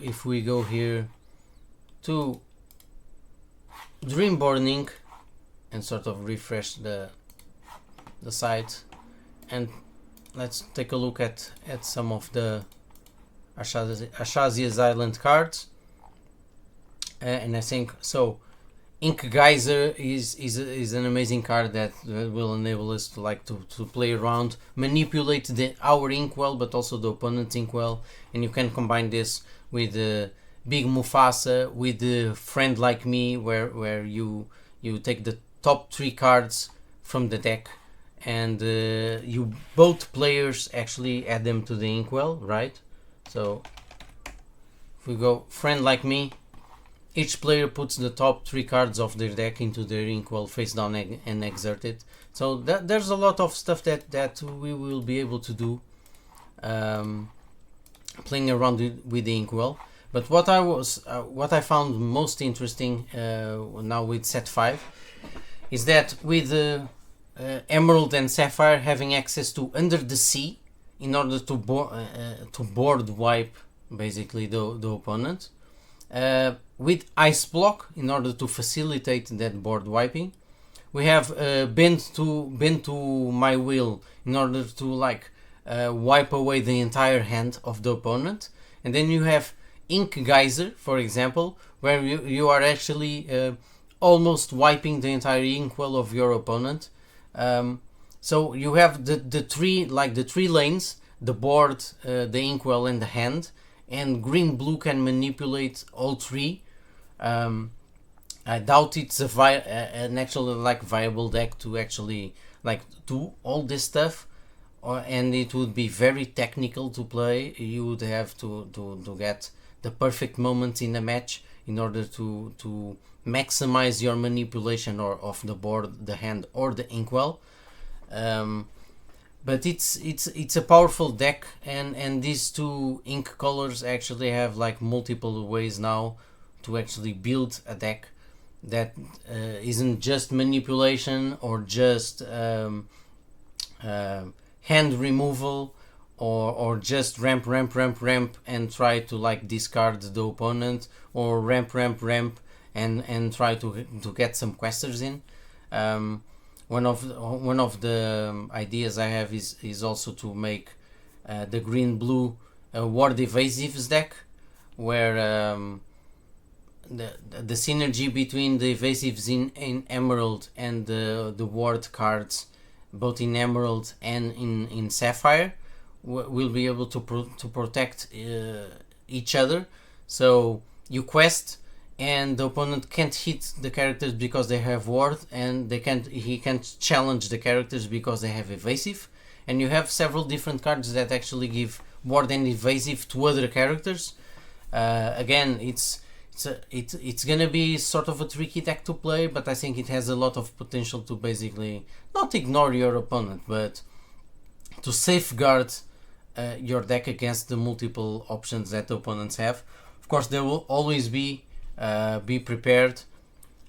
if we go here to Dreamborning and sort of refresh the site, and let's take a look at some of the Archazia's Island cards, and I think so. Ink Geyser is an amazing card that will enable us to play around, manipulate our inkwell, but also the opponent's inkwell, and you can combine this with Big Mufasa, with the Friend Like Me, where you take the top 3 cards from the deck, and you both players actually add them to the inkwell, right? So if we go Friend Like Me, each player puts the top 3 cards of their deck into their inkwell face down and exert it. So there's a lot of stuff that we will be able to do playing around with the inkwell. But what I found most interesting now with set 5 is that with Emerald and Sapphire having access to Under the Sea in order to board wipe basically the opponent. With Ice Block in order to facilitate that board wiping. We have Bend to My Will in order to wipe away the entire hand of the opponent. And then you have Ink Geyser, for example, where you are actually almost wiping the entire inkwell of your opponent. So you have the three lanes, the board, the inkwell, and the hand. And green blue can manipulate all 3. I doubt it's an actual viable deck to actually do all this stuff, and it would be very technical to play. You would have to get the perfect moment in a match in order to maximize your manipulation of the board, the hand, or the inkwell. But it's a powerful deck, and these 2 ink colors actually have multiple ways now to actually build a deck that isn't just manipulation or just hand removal or just ramp and try to discard the opponent, or ramp and try to get some questers in. One of the ideas I have is also to make the green blue ward evasives deck, where the synergy between the evasives in Emerald and the ward cards, both in Emerald and in Sapphire, will be able to protect each other. So you quest, and the opponent can't hit the characters because they have ward, and he can't challenge the characters because they have evasive. And you have several different cards that actually give ward and evasive to other characters. Again, it's gonna be sort of a tricky deck to play, but I think it has a lot of potential to basically not ignore your opponent, but to safeguard your deck against the multiple options that the opponents have. Of course, there will always be prepared.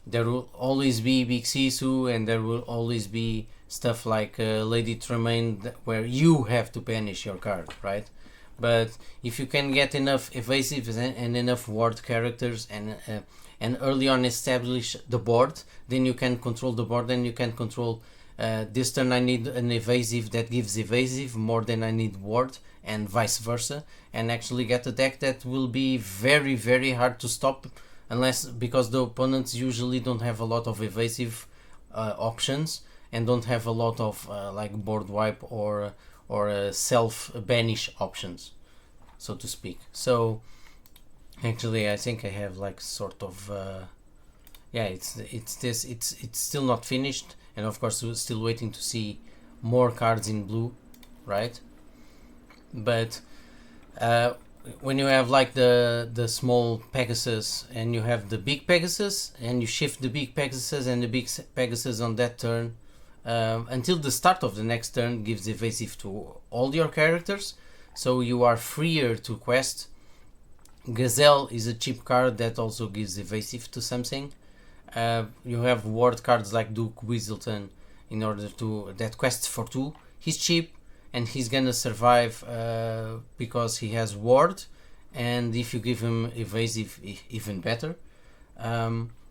There will always be Big Sisu, and there will always be stuff like Lady Tremaine, where you have to banish your card, right? But if you can get enough evasives and enough ward characters and early on establish the board, then you can control the board, and you can control this turn I need an evasive that gives evasive more than I need ward, and vice versa, and actually get a deck that will be very, very hard to stop, because the opponents usually don't have a lot of evasive options, and don't have a lot of board wipe or self banish options, so to speak. So actually I think I have sort of it's still not finished, and of course we're still waiting to see more cards in blue, right? But when you have the small Pegasus and you have the big Pegasus, and you shift the big Pegasus and the big Pegasus on that turn, until the start of the next turn gives evasive to all your characters, so you are freer to quest. Gazelle is a cheap card that also gives evasive to something. You have ward cards like Duke Weaselton in order to that quests for 2. He's cheap and he's gonna survive because he has ward, and if you give him evasive, even better.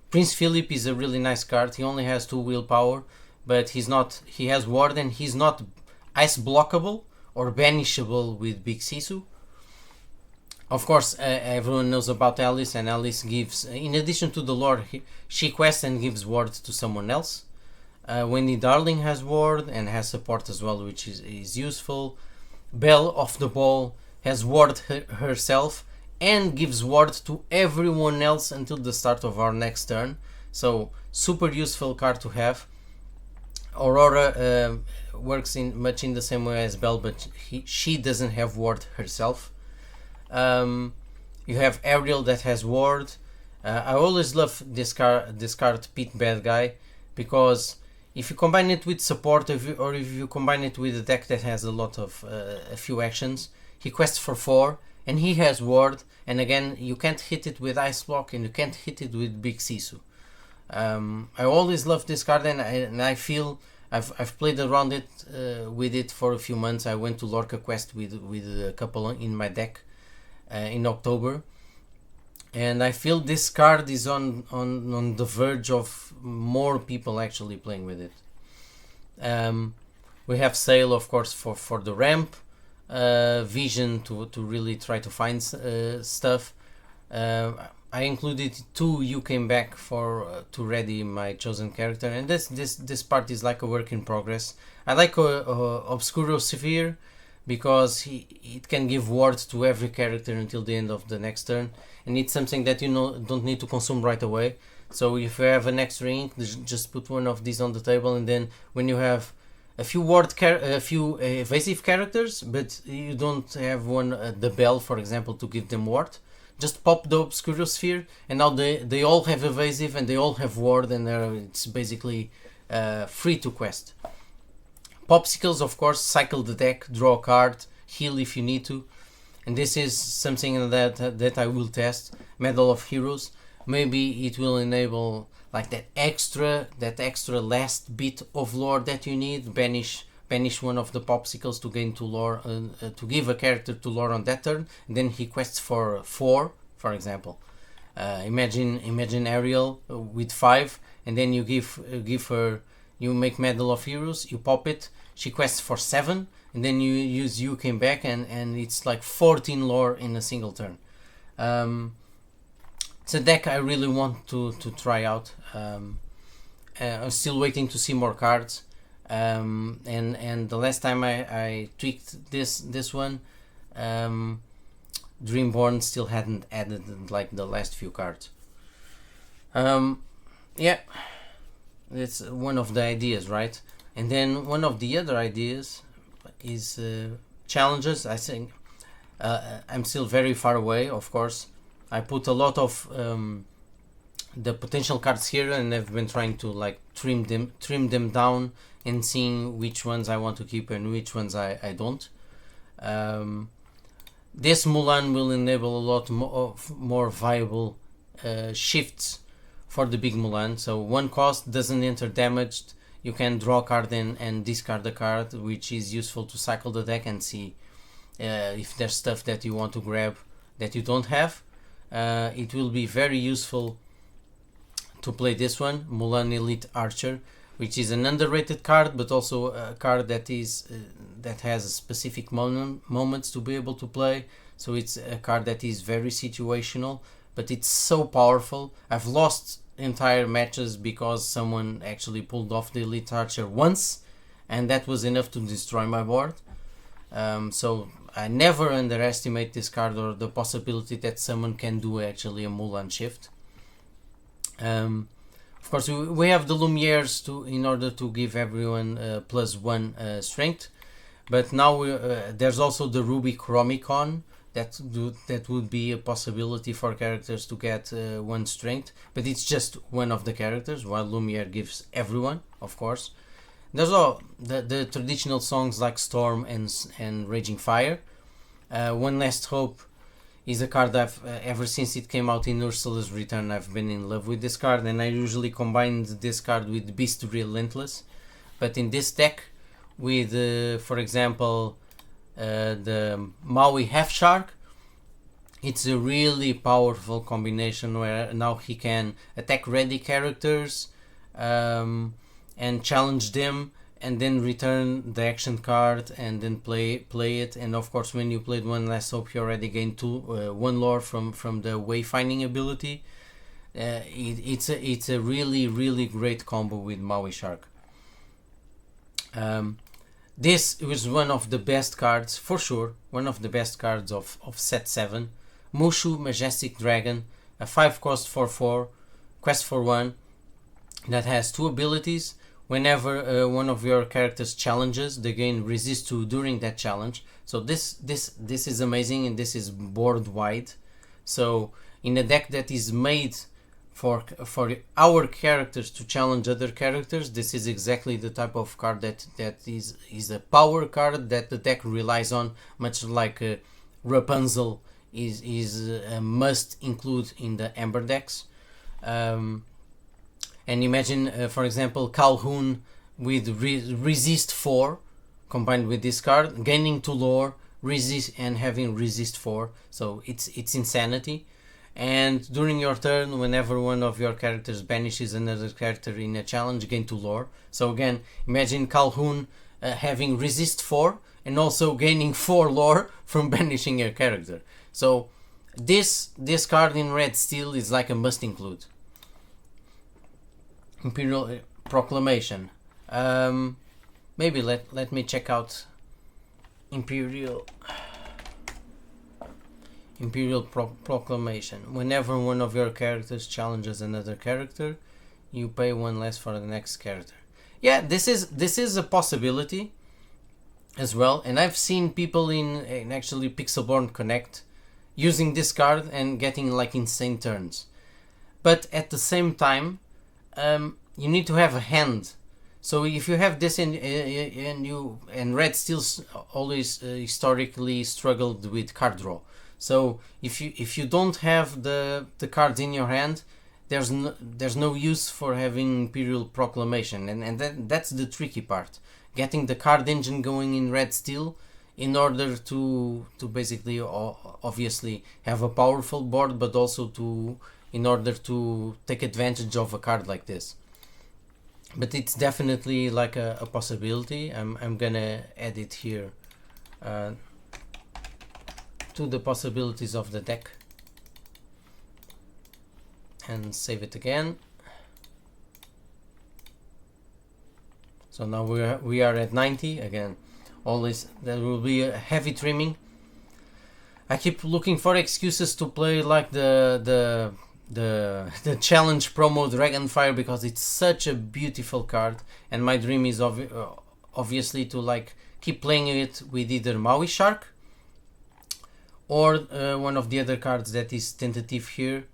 Prince Philip is a really nice card. He only has 2 willpower, but he has ward, and he's not ice blockable or banishable with Big Sisu. Of course, everyone knows about Alice, and Alice gives, in addition to the lore, she quests and gives ward to someone else. Wendy Darling has ward and has support as well, which is useful. Belle off the ball has ward herself and gives ward to everyone else until the start of our next turn. So super useful card to have. Aurora works much in the same way as Belle, but she doesn't have ward herself. You have Ariel that has ward. I always love this card Pit Bad Guy, because if you combine it with support, or if you combine it with a deck that has a few actions, he quests for 4 and he has ward, and again you can't hit it with Ice Block and you can't hit it with Big Sisu. I always love this card, and I feel I've played around it with it for a few months. I went to Lorca Quest with a couple in my deck in October, and I feel this card is on the verge of more people actually playing with it. We have Sail, of course, for the ramp, Vision to really try to find stuff. I included 2 You Came Back to ready my chosen character, and this part is like a work in progress. I like Obscuro Sphere because it can give ward to every character until the end of the next turn, and it's something that don't need to consume right away. So if you have an extra ink, just put one of these on the table, and then when you have a few evasive characters, but you don't have the Bell, for example, to give them ward, just pop the Obscuro Sphere, and now they all have evasive and they all have ward, and it's basically free to quest. Popsicles, of course, cycle the deck, draw a card, heal if you need to, and this is something that I will test. Medal of Heroes, maybe it will enable like that extra last bit of lore that you need. Banish one of the popsicles to gain 2 lore, to give a character 2 lore on that turn, and then he quests for 4, for example. Imagine Ariel with 5, and then you give her, you make Medal of Heroes, you pop it, she quests for 7, and then you use You Came Back, and it's like 14 lore in a single turn. It's a deck I really want to try out. I'm still waiting to see more cards. And the last time I tweaked this one, Dreamborn still hadn't added like the last few cards. Yeah, it's one of the ideas, right? And then one of the other ideas is challenges. I think I'm still very far away, of course. I put a lot of the potential cards here, and I've been trying to like trim them down and seeing which ones I want to keep and which ones I don't. This Mulan will enable a lot more viable shifts for the big Mulan. So 1 cost, doesn't enter damaged. You can draw a card and discard a card, which is useful to cycle the deck and see if there's stuff that you want to grab that you don't have. It will be very useful to play this one, Mulan Elite Archer, which is an underrated card, but also a card that has specific moments to be able to play. So it's a card that is very situational, but it's so powerful. I've lost entire matches because someone actually pulled off the Elite Archer once, and that was enough to destroy my board. So I never underestimate this card or the possibility that someone can do actually a Mulan shift. Of course, we have the Lumieres in order to give everyone +1 strength, but now there's also the Ruby Chromicon that would be a possibility for characters to get 1 strength, but it's just one of the characters, while Lumiere gives everyone, of course. There's all the traditional songs like Storm and Raging Fire. One Last Hope is a card I've ever since it came out in Ursula's Return, I've been in love with this card, and I usually combined this card with Beast Relentless. But in this deck, with for example the Maui Half Shark, It's a really powerful combination where now he can attack ready characters and challenge them, and then return the action card and then play it. And of course, when you played one last hope, you already gained one lore from the wayfinding ability. It's a really great combo with Maui Shark. This was one of the best cards, for sure, one of the best cards of set 7. Mushu, Majestic Dragon, a 5 cost for 4, quest for 1, that has 2 abilities. Whenever one of your characters challenges, they gain resist 2 during that challenge. So this is amazing, and this is board wide. So in a deck that is made for our characters to challenge other characters, this is exactly the type of card that is a power card that the deck relies on, much like Rapunzel is a must include in the Amber decks. And imagine, for example, Calhoun with resist 4 combined with this card, gaining 2 lore, resist, and having resist 4. So it's insanity. And during your turn, whenever one of your characters banishes another character in a challenge, gain 2 lore. So again, imagine Calhoun having resist 4 and also gaining 4 lore from banishing your character. So this card in red steel is like a must include. Imperial Proclamation. Maybe let me check out Imperial Proclamation. Whenever one of your characters challenges another character, you pay 1 less for the next character. Yeah, this is a possibility as well, and I've seen people in actually Pixelborn Connect using this card and getting like insane turns. But at the same time, you need to have a hand. So if you have this and red steels always historically struggled with card draw. So if you don't have the cards in your hand, there's no use for having Imperial Proclamation, and that's the tricky part, getting the card engine going in red steel in order to basically obviously have a powerful board, but also in order to take advantage of a card like this. But it's definitely like a possibility. I'm gonna add it here to the possibilities of the deck and save it again. So now we are at 90 again. Always there will be a heavy trimming. I keep looking for excuses to play like the challenge promo Dragonfire, because it's such a beautiful card, and my dream is obviously to like keep playing it with either Maui Shark or one of the other cards that is tentative here,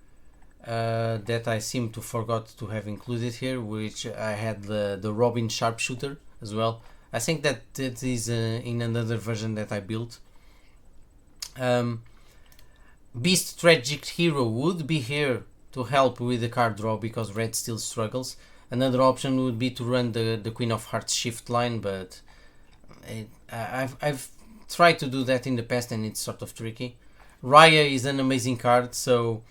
that I seem to forgot to have included here, which I had the Robin Sharpshooter as well. I think that it is in another version that I built. Beast Tragic Hero would be here to help with the card draw because red still struggles. Another option would be to run the Queen of Hearts shift line, but I've tried to do that in the past and it's sort of tricky. Raya is an amazing card, so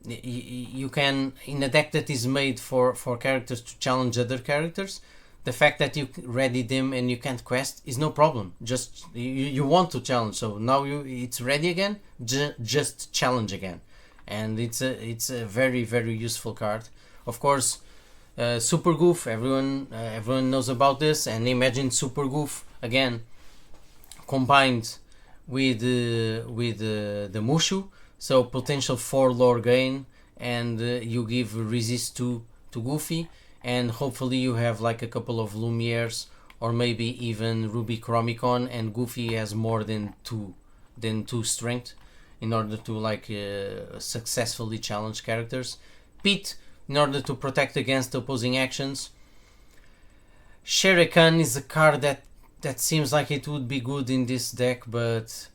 you can, in a deck that is made for characters to challenge other characters, the fact that you ready them and you can't quest is no problem. Just you want to challenge, so now it's ready again. Just challenge again, and it's a very useful card. Of course, Super Goof. Everyone knows about this, and imagine Super Goof again combined with the Mushu. So potential 4 lore gain, and you give resist to Goofy. And hopefully you have like a couple of Lumieres or maybe even Ruby Chromicon, and Goofy has more than two strength in order to like successfully challenge characters. Pete in order to protect against opposing actions. Shere Khan is a card that seems like it would be good in this deck, but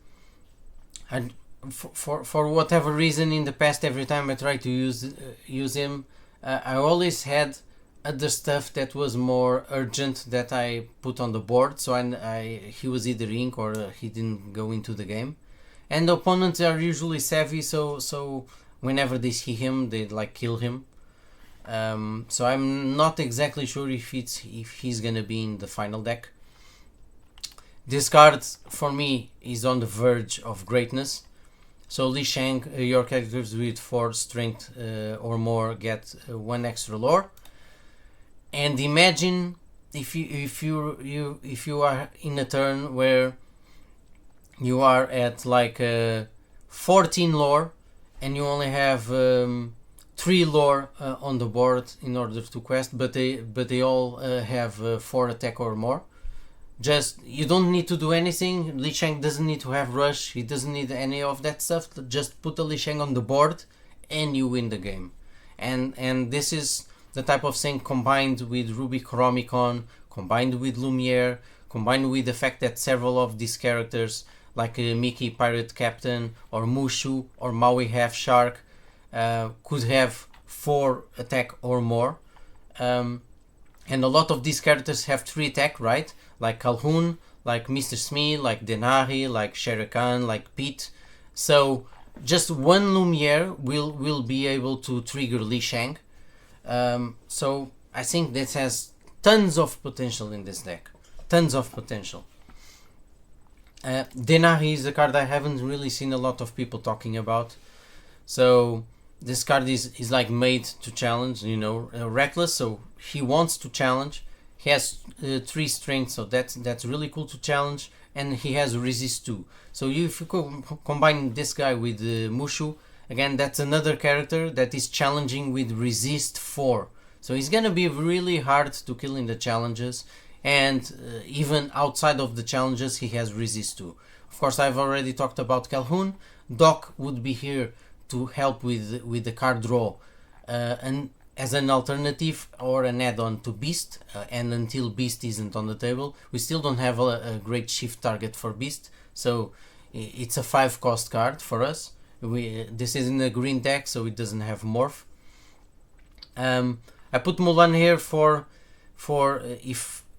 for whatever reason in the past, every time I try to use him, I always had other stuff that was more urgent that I put on the board, so he was either ink or he didn't go into the game. and the opponents are usually savvy, so whenever they see him, they like kill him. So I'm not exactly sure if he's gonna be in the final deck. This card for me is on the verge of greatness. So Li Shang, your characters with 4 strength or more get 1 extra lore. And imagine if you are in a turn where you are at like 14 lore and you only have 3 lore on the board in order to quest, but they all have 4 attack or more. Just, you don't need to do anything. Li Shang doesn't need to have rush, he doesn't need any of that stuff. Just put the Li Shang on the board and you win the game. And this is the type of thing combined with Ruby Chromicon, combined with Lumiere, combined with the fact that several of these characters like Mickey Pirate Captain or Mushu or Maui Half Shark could have 4 attack or more. And a lot of these characters have 3 attack, right? Like Calhoun, like Mr. Smee, like Denari, like Shere Khan, like Pete. So just 1 Lumiere will be able to trigger Li Shang. So I think this has tons of potential in this deck. Tons of potential. Denari is a card I haven't really seen a lot of people talking about. So this card is like made to challenge, you know, reckless, so he wants to challenge. He has 3 strength, so that's really cool to challenge, and he has resist 2. So if you combine this guy with Mushu, again, that's another character that is challenging with resist 4. So he's gonna be really hard to kill in the challenges, and even outside of the challenges he has resist 2. Of course, I've already talked about Calhoun. Doc would be here to help with the card draw, and as an alternative or an add-on to Beast, and until Beast isn't on the table, we still don't have a great shift target for Beast, so it's a 5 cost card for us. This is in a green deck, so it doesn't have morph. I put Mulan here for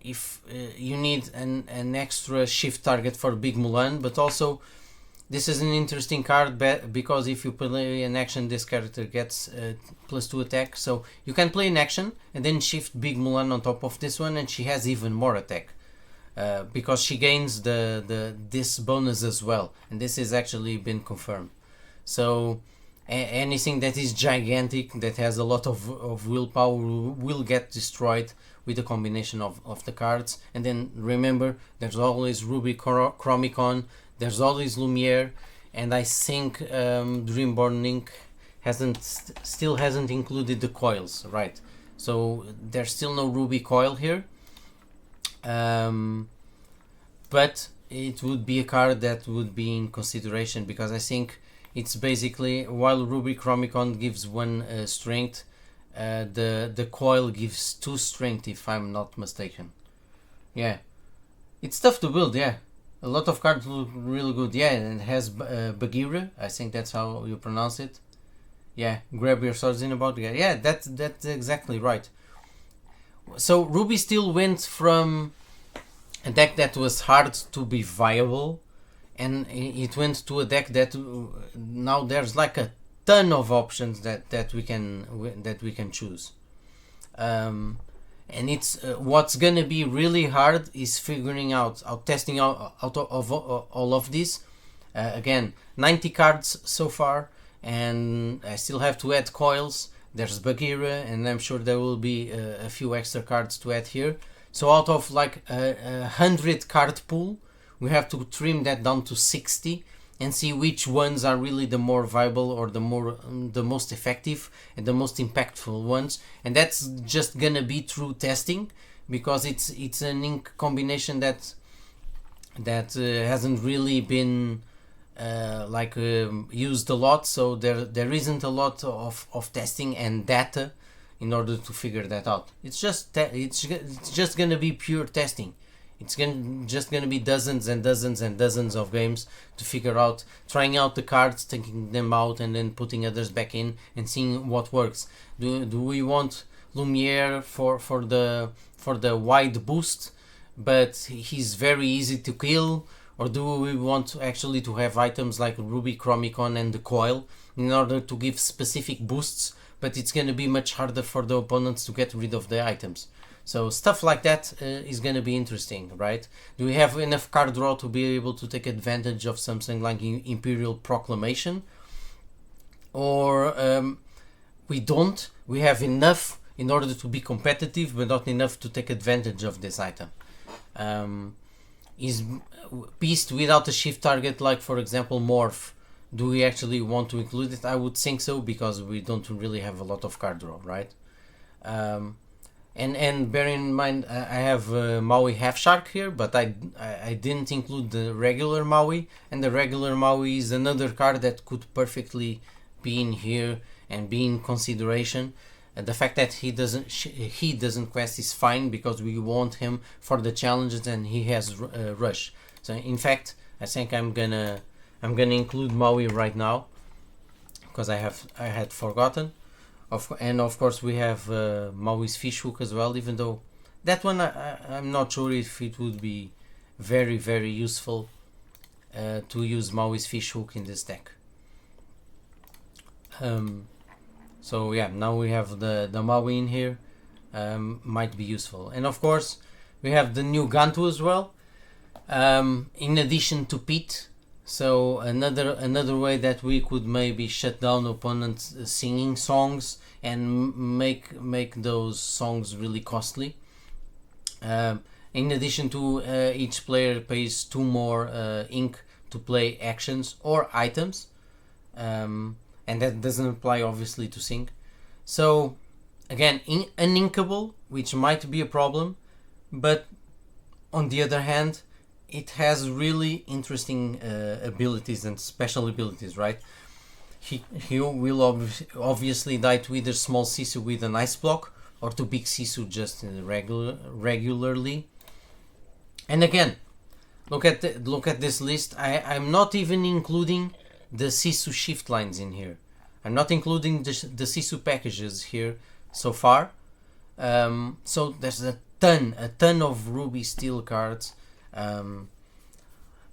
if you need an extra shift target for Big Mulan, but also this is an interesting card because if you play an action, this character gets +2 attack. So you can play an action and then shift Big Mulan on top of this one, and she has even more attack because she gains this bonus as well. And this has actually been confirmed. So anything that is gigantic, that has a lot of willpower, will get destroyed with the combination of the cards. And then remember, there's always Ruby Chromicon, there's always Lumiere, and I think Dreamborn Inc. still hasn't included the coils, right? So there's still no Ruby coil here, but it would be a card that would be in consideration, because I think it's basically, while Ruby Chromicon gives 1 strength, the coil gives 2 strength, if I'm not mistaken. Yeah, it's tough to build. Yeah, a lot of cards look really good. Yeah, and it has Bagheera, I think that's how you pronounce it. Yeah, grab your swords in about. Yeah, that's exactly right. So Ruby still went from a deck that was hard to be viable, and it went to a deck that now there's like a ton of options that we can choose. And it's what's gonna be really hard is figuring out testing out of all of this. Again, 90 cards so far, and I still have to add coils. There's Bagheera, and I'm sure there will be a few extra cards to add here. So out of like a 100 card pool, we have to trim that down to 60 and see which ones are really the more viable, or the most effective and the most impactful ones. And that's just gonna be through testing, because it's an ink combination that hasn't really been used a lot. So there isn't a lot of testing and data in order to figure that out. It's just gonna be pure testing. It's just gonna be dozens and dozens and dozens of games to figure out, trying out the cards, taking them out, and then putting others back in and seeing what works. Do we want Lumiere for the wide boost, but he's very easy to kill, or do we want to actually to have items like Ruby, Chromicon and the Coil in order to give specific boosts, but it's going to be much harder for the opponents to get rid of the items. So stuff like that is going to be interesting, right? Do we have enough card draw to be able to take advantage of something like Imperial Proclamation? Or we don't? We have enough in order to be competitive, but not enough to take advantage of this item. Is Beast without a shift target, like for example Morph, do we actually want to include it? I would think so, because we don't really have a lot of card draw, right? And bear in mind, I have Maui Half Shark here, but I didn't include the regular Maui, and the regular Maui is another card that could perfectly be in here and be in consideration. And the fact that he doesn't quest is fine, because we want him for the challenges and he has rush. So in fact, I think I'm gonna include Maui right now, because I had forgotten. And of course we have Maui's Fishhook as well, even though that one I'm not sure if it would be very, very useful to use Maui's Fishhook in this deck. So yeah, now we have the Maui in here, might be useful. And of course we have the new Gantu as well, in addition to Pete. So another way that we could maybe shut down opponents singing songs and make those songs really costly. In addition to each player pays 2 more ink to play actions or items, and that doesn't apply obviously to sing. So again, uninkable, which might be a problem, but on the other hand, it has really interesting abilities and special abilities, right? He will obviously die to either small Sisu with an ice block, or to big Sisu just regularly. And again, look at this list. I'm not even including the Sisu shift lines in here. I'm not including the Sisu packages here so far. So there's a ton of Ruby Steel cards.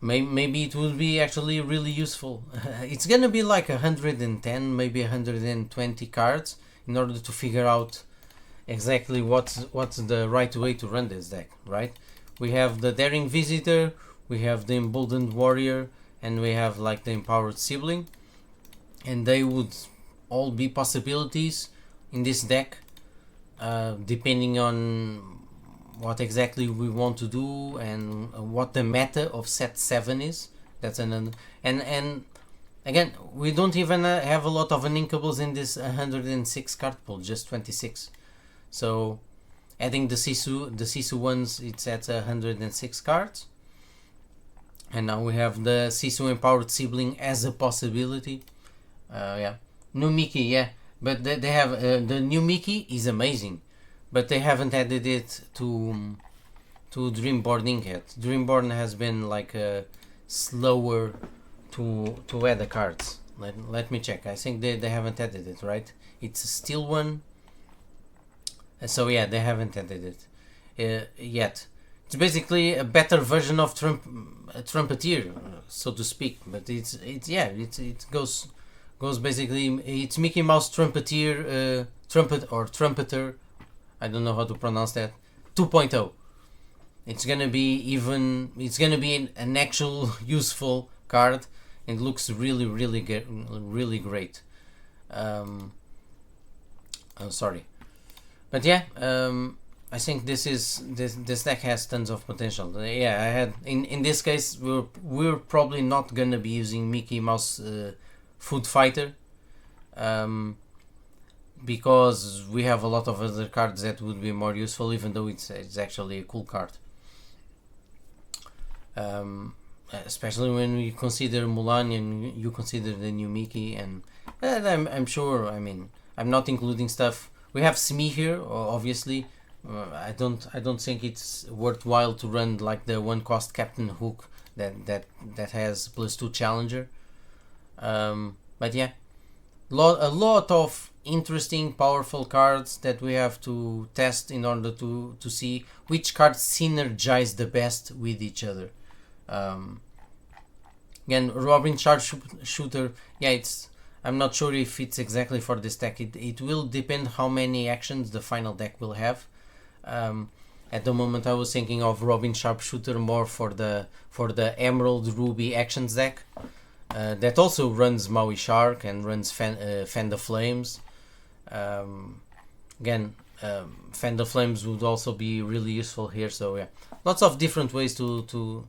Maybe it will be actually really useful. It's gonna be like 110, maybe 120 cards in order to figure out exactly what's the right way to run this deck, right? We have the Daring Visitor, we have the Emboldened Warrior, and we have like the Empowered Sibling, and they would all be possibilities in this deck, depending on what exactly we want to do and what the meta of set 7 is. That's and again, we don't even have a lot of uninkables in this 106 card pool, just 26. So adding the Sisu ones, it's at 106 cards. And now we have the Sisu Empowered Sibling as a possibility. Yeah, new Mickey, yeah, but they have the new Mickey is amazing, but they haven't added it to Dreamborn Inc. yet. Dreamborn has been like slower to add the cards. Let me check. I think they haven't added it, right? It's a steel one. So yeah, they haven't added it yet. It's basically a better version of Trumpeteer, so to speak. But it goes basically. It's Mickey Mouse Trumpeteer, Trumpeter. I don't know how to pronounce that. 2.0. It's gonna be an actual useful card. It looks really great. Sorry, but yeah, I think this deck has tons of potential. Yeah, I had in this case we're probably not gonna be using Mickey Mouse Food Fighter, because we have a lot of other cards that would be more useful, even though it's actually a cool card. Especially when we consider Mulan and you consider the new Mickey, and I'm sure. I mean, I'm not including stuff. We have Smee here, obviously. I don't think it's worthwhile to run like the 1-cost Captain Hook that has +2 Challenger. But yeah, a lot of interesting, powerful cards that we have to test in order to see which cards synergize the best with each other. Again, Robin Sharpshooter, yeah, I'm not sure if it's exactly for this deck. It will depend how many actions the final deck will have. At the moment I was thinking of Robin Sharpshooter more for the Emerald Ruby actions deck. That also runs Maui Shark and runs Fan the Flames. Again, Fan the Flames would also be really useful here. So yeah, lots of different ways to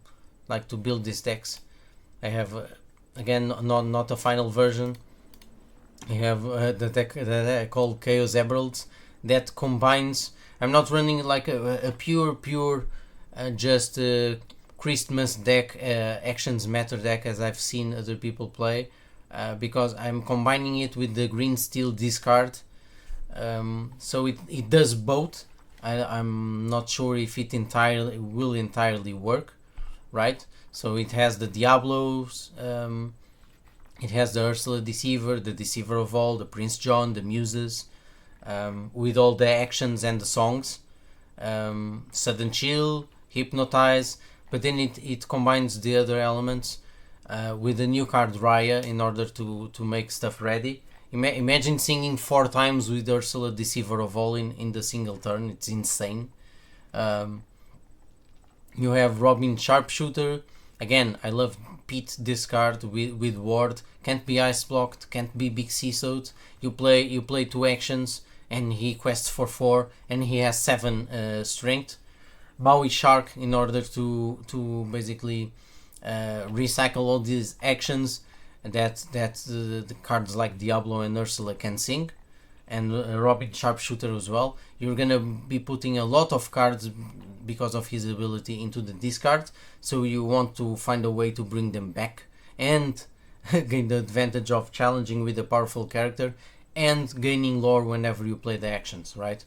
build these decks. I have again not a final version. I have the deck that I call Chaos Emeralds that combines. I'm not running like a pure just Christmas deck, actions matter deck as I've seen other people play, because I'm combining it with the green steel discard, so it does both. I'm not sure if it will entirely work, right? So it has the Diablos, it has the Ursula Deceiver, the Deceiver of All, the Prince John, the Muses, with all the actions and the songs, Sudden Chill, Hypnotize, but then it combines the other elements with the new card Raya in order to make stuff ready. Imagine singing 4 times with Ursula Deceiver of All in the single turn. It's insane. You have Robin Sharpshooter. Again, I love Pete discard with Ward. Can't be ice blocked, can't be big CSO'd. You play 2 actions and he quests for 4 and he has 7 strength. Maui Shark in order to basically recycle all these actions that the cards like Diablo and Ursula can sing, and Robin Sharpshooter as well. You're gonna be putting a lot of cards because of his ability into the discard, so you want to find a way to bring them back and gain the advantage of challenging with a powerful character and gaining lore whenever you play the actions, right?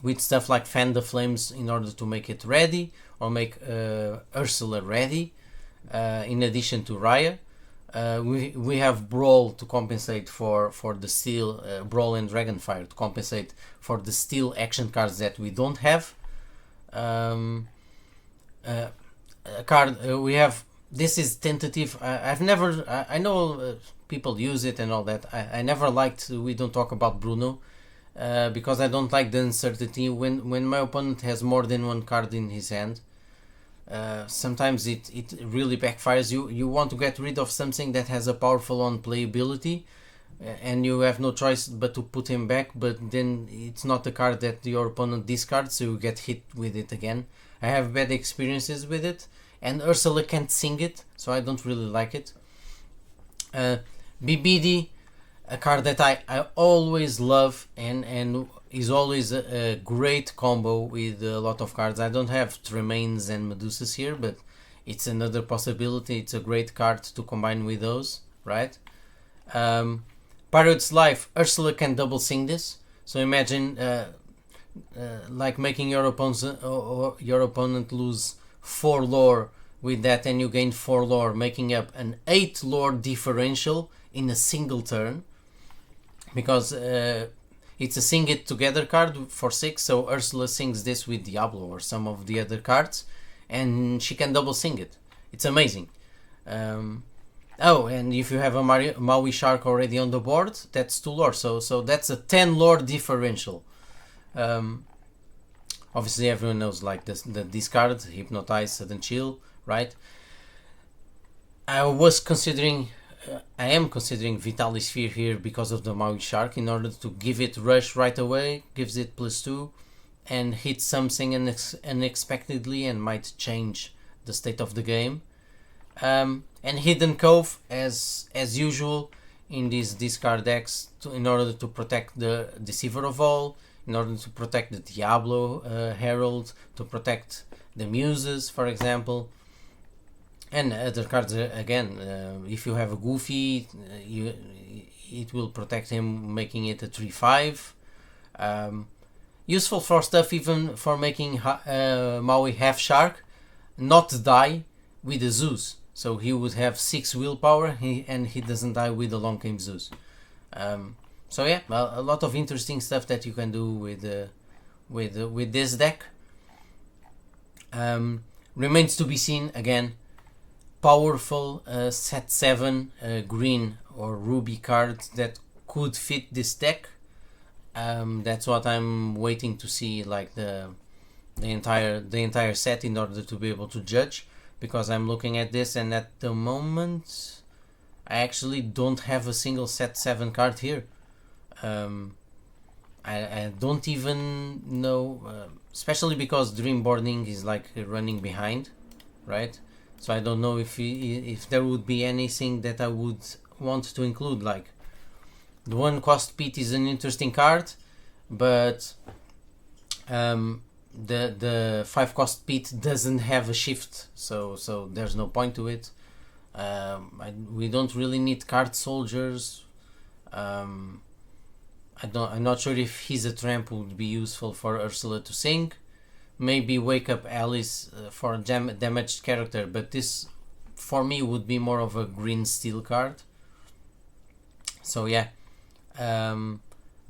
With stuff like Fan the Flames in order to make it ready, or make Ursula ready, in addition to Raya. We have Brawl to compensate for the steel, Brawl and Dragonfire to compensate for the steel action cards that we don't have. A card we have, this is tentative. I know people use it and all that. I never liked We Don't Talk About Bruno, because I don't like the uncertainty when my opponent has more than one card in his hand. Sometimes it really backfires. You want to get rid of something that has a powerful on playability, and you have no choice but to put him back, but then it's not the card that your opponent discards, so you get hit with it again. I have bad experiences with it, and Ursula can't sing it, so I don't really like it. BBD, a card that I always love and is always a great combo with a lot of cards. I don't have Tremaines and Medusas here, but it's another possibility. It's a great card to combine with those, right? Pirate's Life, Ursula can double sing this. So imagine like making your opponent lose 4 lore with that, and you gain 4 lore, making up an 8 lore differential in a single turn, because it's a sing it together card for 6, so Ursula sings this with Diablo or some of the other cards, and she can double sing it. It's amazing. Oh, and if you have a Maui Shark already on the board, that's 2 lore, so that's a 10 lore differential. Obviously everyone knows like the discard, Hypnotize, Sudden Chill, right? I am considering Vitality Sphere here because of the Maui Shark, in order to give it rush right away, gives it +2, and hit something unexpectedly and might change the state of the game. And Hidden Cove, as usual in these discard decks, in order to protect the Deceiver of All, in order to protect the Diablo Herald, to protect the Muses, for example. And other cards, again, if you have a Goofy, it will protect him, making it a 3/5. Useful for stuff even for making Maui half Shark not die with a Zeus. So he would have 6 willpower, and he doesn't die with the Long Game Zeus. So yeah, a lot of interesting stuff that you can do with this deck. Remains to be seen again. powerful set 7 green or ruby cards that could fit this deck. That's what I'm waiting to see, like the entire set, in order to be able to judge, because I'm looking at this and at the moment I actually don't have a single set 7 card here. I don't even know, especially because Dreamboarding is like running behind, right? So I don't know if there would be anything that I would want to include. Like the 1 cost Pete is an interesting card, but the 5 cost Pete doesn't have a shift, so there's no point to it. We don't really need card soldiers. I'm not sure if He's a Tramp would be useful for Ursula to sing. Maybe Wake Up Alice for a damaged character, but this for me would be more of a green steel card. So yeah,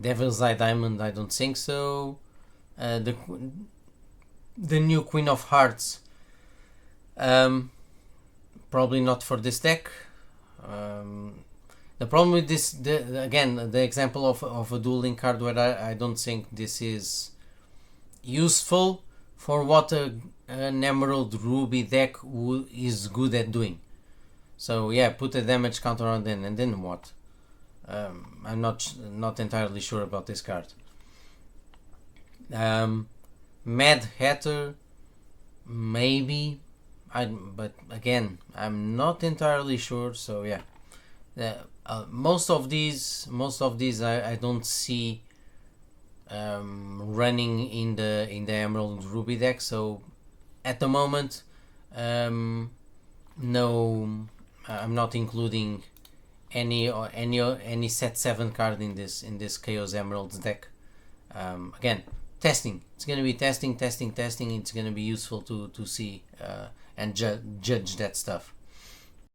Devil's Eye Diamond, I don't think so. The new Queen of Hearts, probably not for this deck. The problem with this, again, the example of a dueling card where I don't think this is useful for what an Emerald Ruby deck is good at doing. So yeah, put a damage counter on then, and then what? I'm not entirely sure about this card. Mad Hatter, maybe, but again, I'm not entirely sure. So yeah, most of these I don't see running in the Emerald Ruby deck. So at the moment, no, I'm not including any set 7 card in this Chaos Emeralds deck. Again, testing. It's gonna be testing. It's gonna be useful to see and judge that stuff.